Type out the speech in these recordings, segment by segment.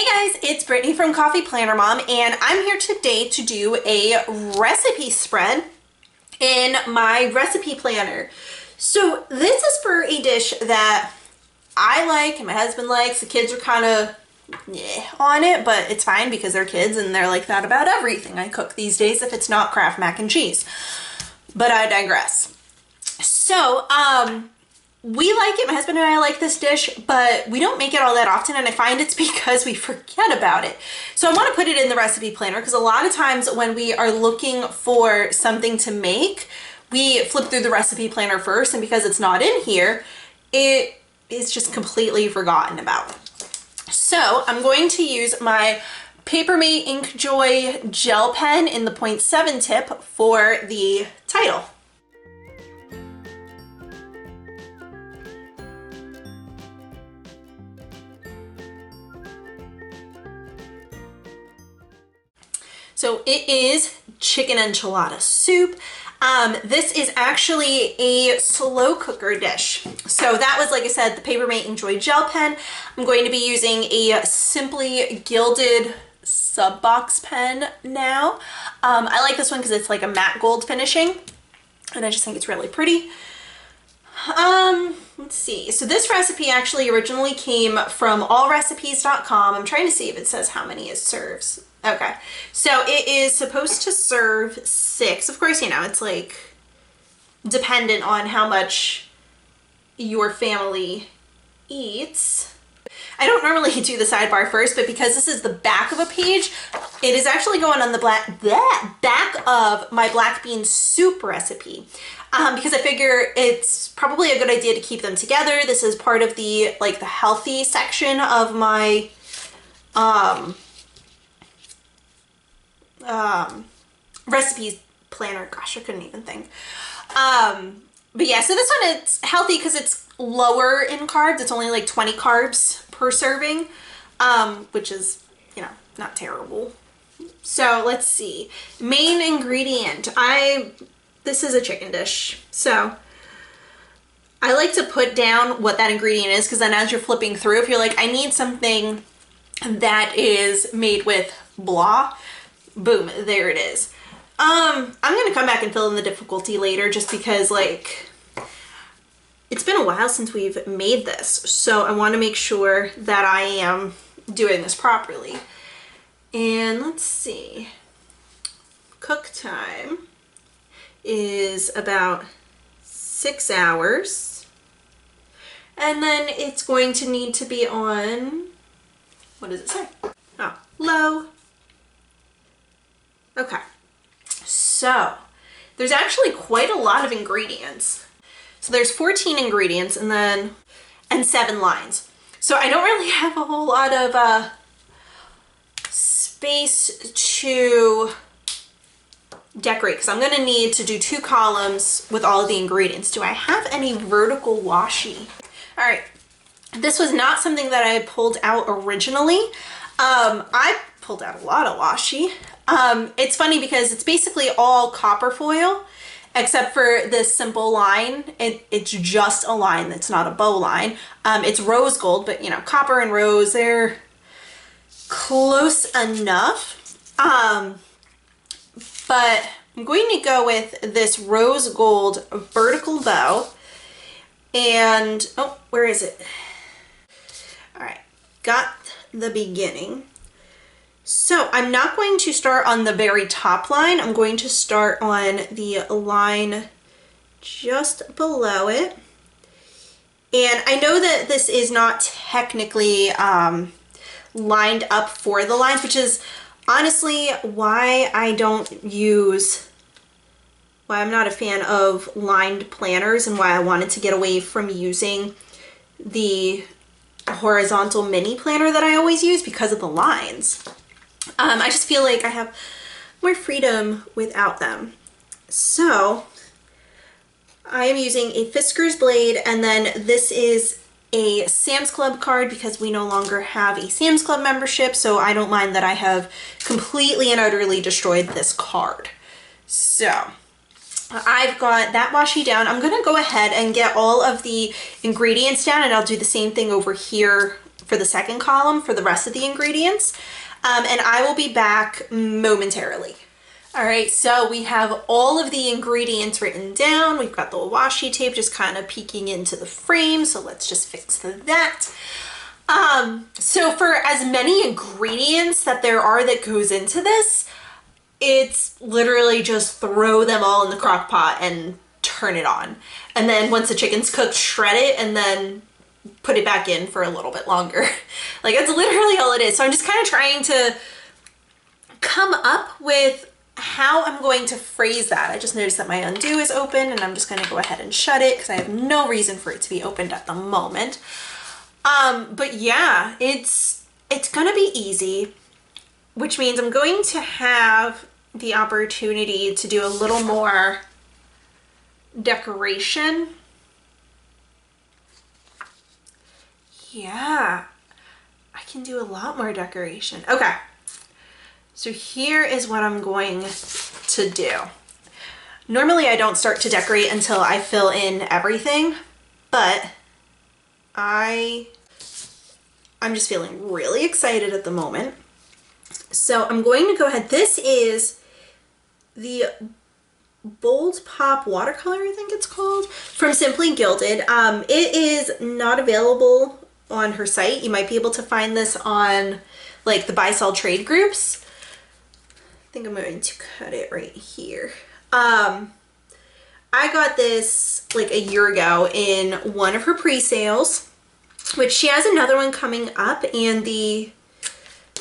Hey guys, it's Brittany from Coffee Planner Mom, and I'm here today to do a recipe spread in my recipe planner. So this is for a dish that I like and my husband likes. The kids are kind of on it, but it's fine because they're kids and they're like that about everything I cook these days if it's not Kraft mac and cheese. But I digress. So, we like it, my husband and I like this dish, but we don't make it all that often, and I find it's because we forget about it. So I want to put it in the recipe planner because a lot of times when we are looking for something to make, we flip through the recipe planner first, and because it's not in here, it is just completely forgotten about. So I'm going to use my Papermate Ink Joy gel pen in the 0.7 tip for the title. So it is chicken enchilada soup. This is actually a slow cooker dish. So that was, like I said, the Papermate Ink Joy gel pen. I'm going to be using a Simply Gilded sub box pen now. I like this one because it's like a matte gold finishing, and I just think it's really pretty. Let's see. So this recipe actually originally came from allrecipes.com. I'm trying to see if it says how many it serves. Okay, so it is supposed to serve 6. Of course, you know, it's like dependent on how much your family eats. I don't normally do the sidebar first, but because this is the back of a page, it is actually going on the back of my black bean soup recipe. Because I figure it's probably a good idea to keep them together. This is part of the, like, the healthy section of my, recipes planner. Gosh, I couldn't even think. But yeah, so this one, it's healthy because it's lower in carbs. It's only like 20 carbs per serving, which is, you know, not terrible. So let's see. Main ingredient. This is a chicken dish. So I like to put down what that ingredient is, because then as you're flipping through, if you're like, I need something that is made with blah, boom, there it is. I'm gonna come back and fill in the difficulty later, just because, like, it's been a while since we've made this, so I want to make sure that I am doing this properly. And let's see, cook time is about 6 hours, and then it's going to need to be on, what does it say? Oh, low. Okay, so there's actually quite a lot of ingredients. So there's 14 ingredients and 7 lines. So I don't really have a whole lot of space to decorate, because I'm going to need to do 2 columns with all of the ingredients. Do I have any vertical washi? All right, this was not something that I had pulled out originally. I pulled out a lot of washi. It's funny because it's basically all copper foil, except for this simple line. It's just a line, that's not a bow line. It's rose gold, but you know, copper and rose, they're close enough. But I'm going to go with this rose gold vertical bow. And, oh, where is it? All right, got the beginning. So I'm not going to start on the very top line. I'm going to start on the line just below it. And I know that this is not technically lined up for the lines, which is honestly why I'm not a fan of lined planners, and why I wanted to get away from using the horizontal mini planner that I always use, because of the lines. I just feel like I have more freedom without them. So I am using a Fisker's blade, and then this is a Sam's Club card because we no longer have a Sam's Club membership, so I don't mind that I have completely and utterly destroyed this card. So I've got that washi down. I'm gonna go ahead and get all of the ingredients down, and I'll do the same thing over here for the second column for the rest of the ingredients. And I will be back momentarily. All right, so we have all of the ingredients written down. We've got the washi tape just kind of peeking into the frame. So let's just fix that. So for as many ingredients that there are that goes into this, it's literally just throw them all in the crock pot and turn it on. And then once the chicken's cooked, shred it and then put it back in for a little bit longer. Like that's literally all it is. So I'm just kind of trying to come up with how I'm going to phrase that. I just noticed that my undo is open and I'm just going to go ahead and shut it because I have no reason for it to be opened at the moment. But yeah, it's going to be easy, which means I'm going to have the opportunity to do a little more decoration. Yeah, I can do a lot more decoration. Okay, so here is what I'm going to do. Normally I don't start to decorate until I fill in everything, but I'm just feeling really excited at the moment. So I'm going to go ahead. This is the Bold Pop watercolor, I think it's called, from Simply Gilded. It is not available on her site. You might be able to find this on like the buy sell trade groups. I think I'm going to cut it right here. I got this like a year ago in one of her pre-sales, which she has another one coming up, and the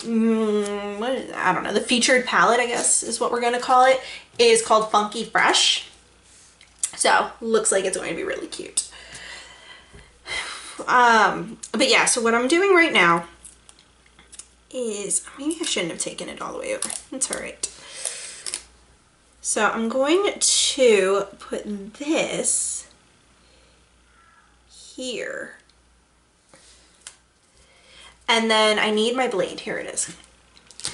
I don't know, the featured palette, I guess is what we're gonna call it, is called Funky Fresh. So looks like it's going to be really cute. But yeah, so what I'm doing right now is, maybe I shouldn't have taken it all the way over. It's all right. So I'm going to put this here. And then I need my blade. Here it is.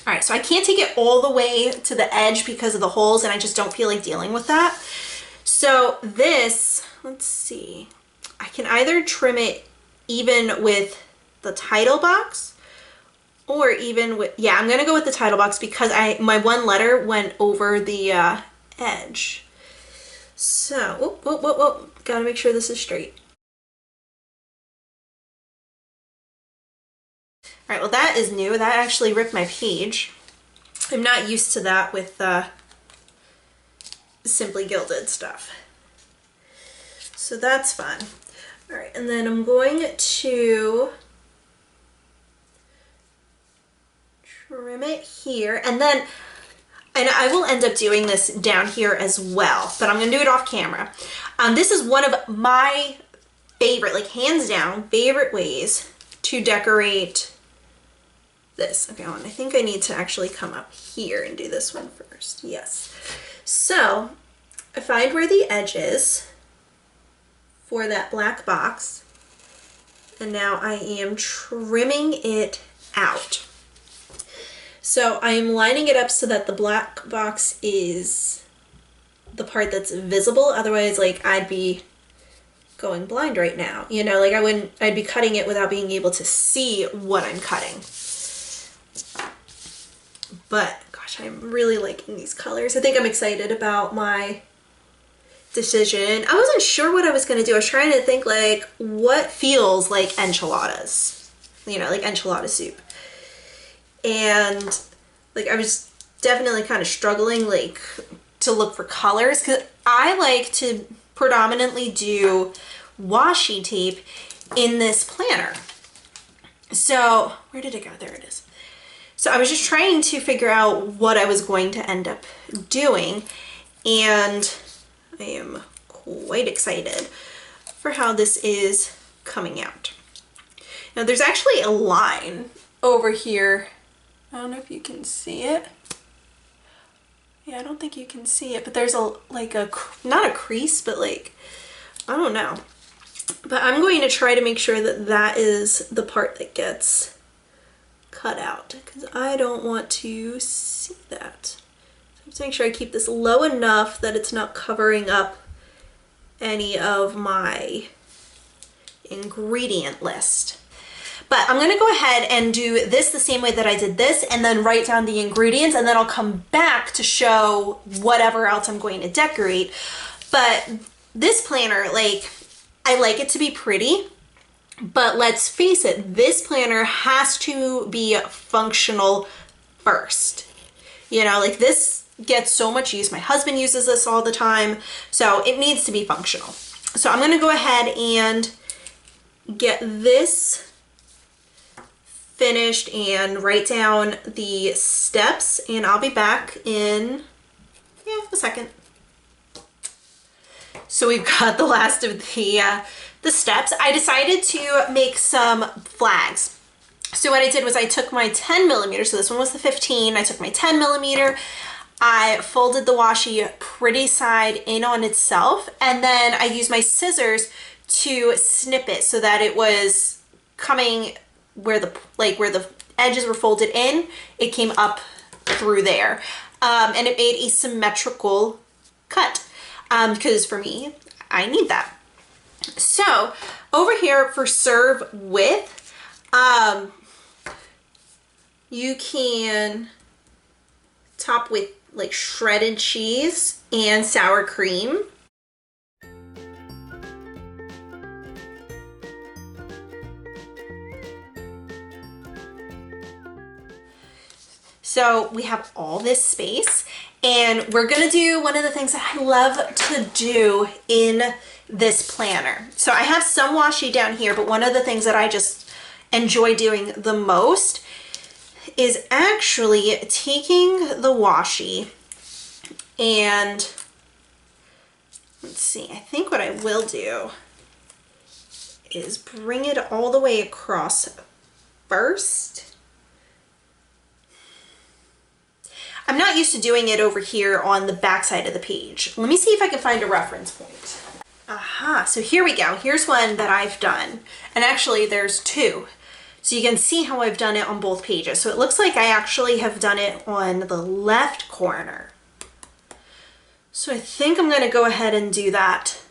All right, so I can't take it all the way to the edge because of the holes, and I just don't feel like dealing with that. So this, let's see, I can either trim it even with the title box or even with, yeah, I'm gonna go with the title box because my one letter went over the edge. So, gotta make sure this is straight. All right, well that is new. That actually ripped my page. I'm not used to that with Simply Gilded stuff. So that's fun. All right, and then I'm going to trim it here, and I will end up doing this down here as well, but I'm gonna do it off camera. This is one of my favorite, like hands down, favorite ways to decorate this. Okay, hold on. I think I need to actually come up here and do this one first. Yes. So I find where the edge is for that black box, and now I am trimming it out. So I am lining it up so that the black box is the part that's visible. Otherwise, like, I'd be going blind right now. You know, like I'd be cutting it without being able to see what I'm cutting. But gosh, I'm really liking these colors. I think I'm excited about my decision. I wasn't sure what I was going to do. I was trying to think like what feels like enchiladas, you know, like enchilada soup. And like I was definitely kind of struggling like to look for colors because I like to predominantly do washi tape in this planner. So where did it go? There it is. So I was just trying to figure out what I was going to end up doing, and I am quite excited for how this is coming out. Now there's actually a line over here. I don't know if you can see it. Yeah, I don't think you can see it, but there's not a crease, but like, I don't know. But I'm going to try to make sure that that is the part that gets cut out because I don't want to see that. So I have to make sure I keep this low enough that it's not covering up any of my ingredient list. But I'm gonna go ahead and do this the same way that I did this, and then write down the ingredients, and then I'll come back to show whatever else I'm going to decorate. But this planner, like, I like it to be pretty, but let's face it, this planner has to be functional first. You know, like, this gets so much use. My husband uses this all the time, so it needs to be functional. So I'm gonna go ahead and get this finished and write down the steps, and I'll be back in a second. So we've got the last of the steps. I decided to make some flags. So what I did was I took my 10 millimeter, so this one was the 15, I took my 10 millimeter, I folded the washi pretty side in on itself, and then I used my scissors to snip it so that it was coming where the edges were folded in, it came up through there. And it made a symmetrical cut, because for me, I need that. So over here for serve with, you can top with like shredded cheese and sour cream. So we have all this space, and we're gonna do one of the things that I love to do in this planner. So I have some washi down here, but one of the things that I just enjoy doing the most is actually taking the washi and, let's see, I think what I will do is bring it all the way across first. I'm not used to doing it over here on the back side of the page. Let me see if I can find a reference point. Aha, so here we go. Here's one that I've done. And actually there's two. So you can see how I've done it on both pages. So it looks like I actually have done it on the left corner. So I think I'm gonna go ahead and do that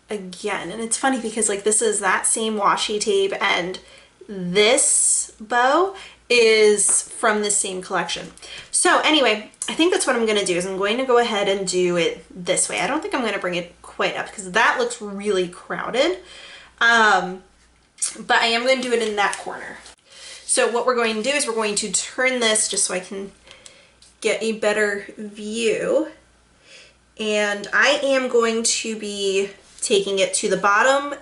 again. And it's funny because like this is that same washi tape, and this bow is from the same collection. So anyway, I think that's what I'm gonna do is I'm going to go ahead and do it this way. I don't think I'm gonna bring it quite up because that looks really crowded. But I am going to do it in that corner. So what we're going to do is we're going to turn this just so I can get a better view. And I am going to be taking it to the bottom.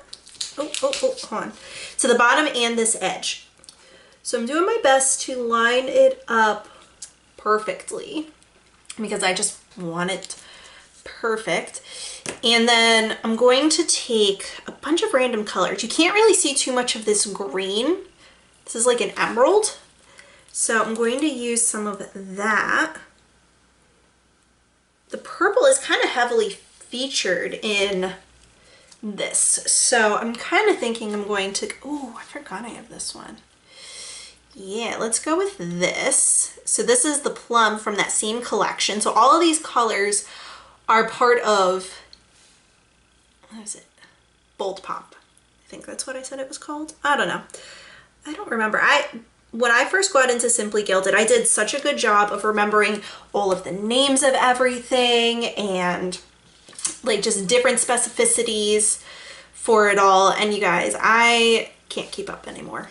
Hold on. To the bottom and this edge. So I'm doing my best to line it up perfectly because I just want it perfect. And then I'm going to take a bunch of random colors. You can't really see too much of this green. This is like an emerald. So I'm going to use some of that. The purple is kind of heavily featured in this. So I'm kind of thinking I'm going to, oh, I forgot I have this one. Yeah, let's go with this. So this is the plum from that same collection. So all of these colors are part of, what is it? Bold Pop. I think that's what I said it was called. I don't know. I don't remember. When I first got into Simply Gilded, I did such a good job of remembering all of the names of everything and like just different specificities for it all. And you guys, I can't keep up anymore,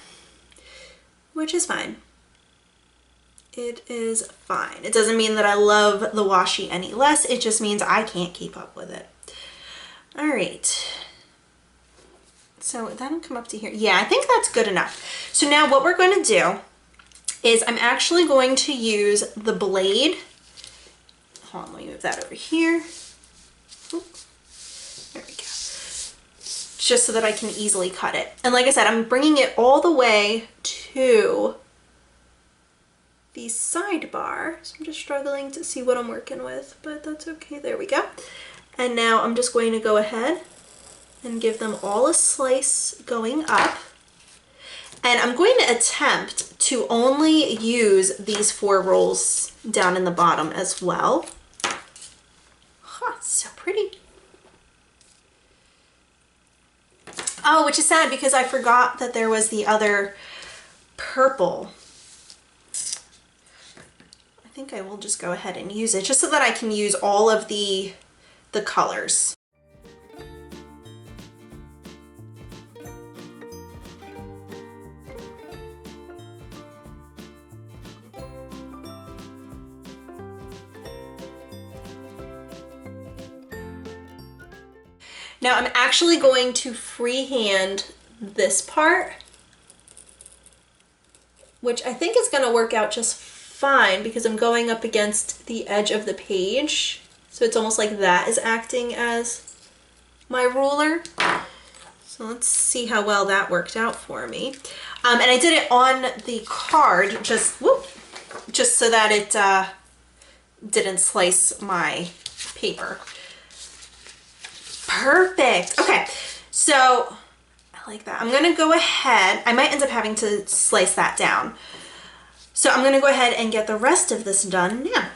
which is fine. It is fine. It doesn't mean that I love the washi any less. It just means I can't keep up with it. All right. So that'll come up to here. Yeah, I think that's good enough. So now what we're going to do is I'm actually going to use the blade. Hold on, let me move that over here. Oop. There we go. Just so that I can easily cut it. And like I said, I'm bringing it all the way to the sidebar. So I'm just struggling to see what I'm working with, but that's okay. There we go. And now I'm just going to go ahead and give them all a slice going up. And I'm going to attempt to only use these 4 rolls down in the bottom as well. Huh, so pretty. Oh, which is sad because I forgot that there was the other purple. I think I will just go ahead and use it just so that I can use all of the colors. Now I'm actually going to freehand this part, which I think is going to work out just fine because I'm going up against the edge of the page. So it's almost like that is acting as my ruler. So let's see how well that worked out for me. And I did it on the card just so that it didn't slice my paper. Perfect. Okay, so I like that. I'm gonna go ahead, I might end up having to slice that down. So I'm gonna go ahead and get the rest of this done now.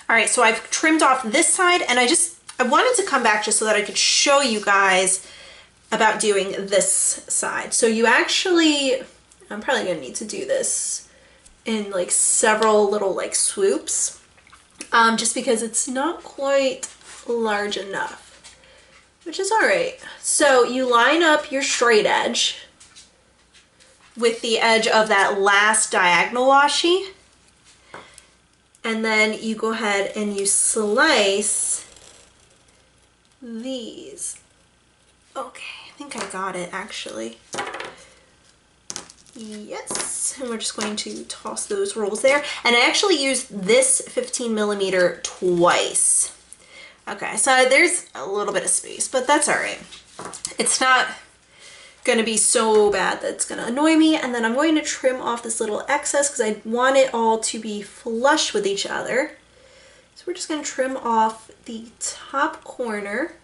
All right, so I've trimmed off this side and I wanted to come back just so that I could show you guys about doing this side. So you actually, I'm probably gonna need to do this in like several little like swoops, just because it's not quite large enough, which is all right. So you line up your straight edge with the edge of that last diagonal washi. And then you go ahead and you slice these. Okay, I think I got it actually. Yes, and we're just going to toss those rolls there. And I actually used this 15mm twice. Okay, so there's a little bit of space, but that's all right. It's not gonna be so bad that it's gonna annoy me. And then I'm going to trim off this little excess because I want it all to be flush with each other. So we're just gonna trim off the top corner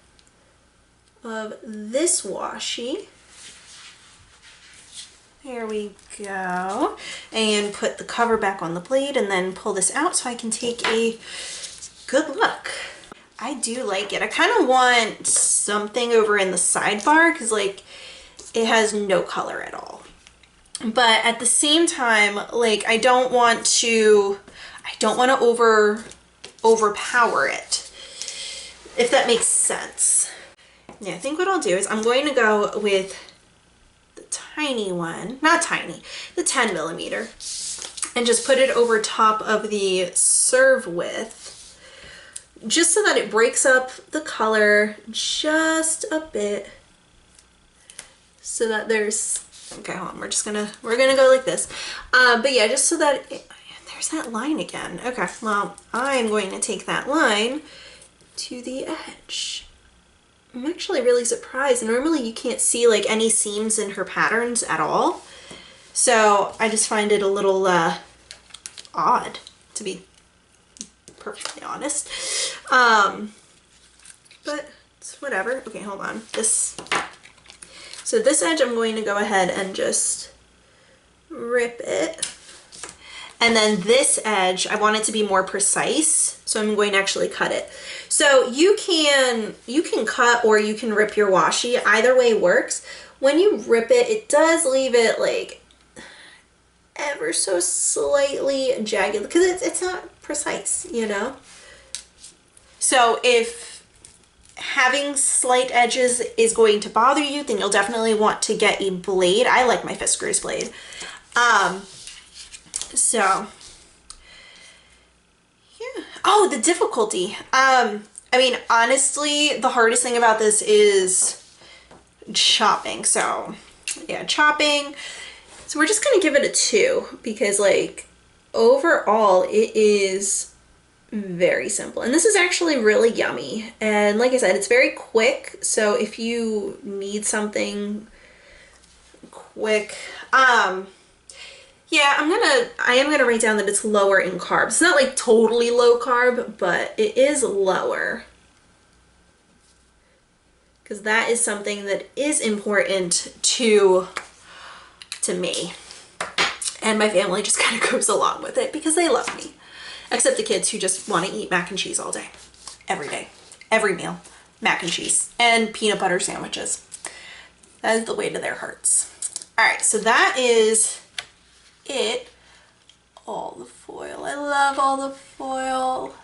of this washi. There we go. And put the cover back on the blade and then pull this out so I can take a good look. I do like it. I kind of want something over in the sidebar because like it has no color at all. But at the same time, like I don't want to overpower it, if that makes sense. Yeah, I think what I'll do is I'm going to go with the tiny one, not tiny, the 10mm, and just put it over top of the serve width, just so that it breaks up the color just a bit. So that there's, okay, hold on, we're gonna go like this. But yeah, just so that there's that line again. Okay, well, I'm going to take that line to the edge. I'm actually really surprised. Normally you can't see like any seams in her patterns at all. So I just find it a little odd, to be perfectly honest. But it's whatever. Okay, hold on. So this edge, I'm going to go ahead and just rip it. And then this edge, I want it to be more precise, so I'm going to actually cut it. So you can cut or you can rip your washi. Either way works. When you rip it, it does leave it like ever so slightly jagged because it's not precise, you know? So if having slight edges is going to bother you, then you'll definitely want to get a blade. I like my Fiskars blade. So yeah. Oh, the difficulty. I mean, honestly, the hardest thing about this is chopping. So yeah, chopping. So we're just gonna give it a 2 because like overall it is very simple. And this is actually really yummy. And like I said, it's very quick. So if you need something quick, yeah, I am gonna write down that it's lower in carbs. It's not like totally low carb, but it is lower. Because that is something that is important to me. And my family just kind of goes along with it because they love me. Except the kids who just want to eat mac and cheese all day. Every day. Every meal. Mac and cheese. And peanut butter sandwiches. That is the way to their hearts. Alright, so that is it. All the foil. I love all the foil.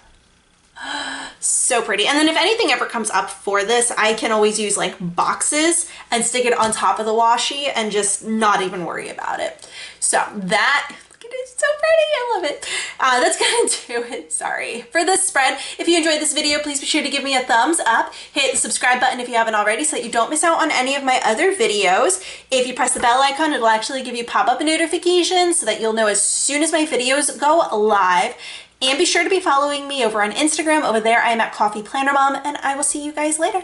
So pretty. And then if anything ever comes up for this, I can always use like boxes and stick it on top of the washi and just not even worry about it. So that, look at it, it's so pretty. I love it. That's gonna do it, sorry, for this spread. If you enjoyed this video, please be sure to give me a thumbs up. Hit the subscribe button if you haven't already so that you don't miss out on any of my other videos. If you press the bell icon, it'll actually give you pop-up notifications so that you'll know as soon as my videos go live. And be sure to be following me over on Instagram. Over there, I am at Coffee Planner Mom, and I will see you guys later.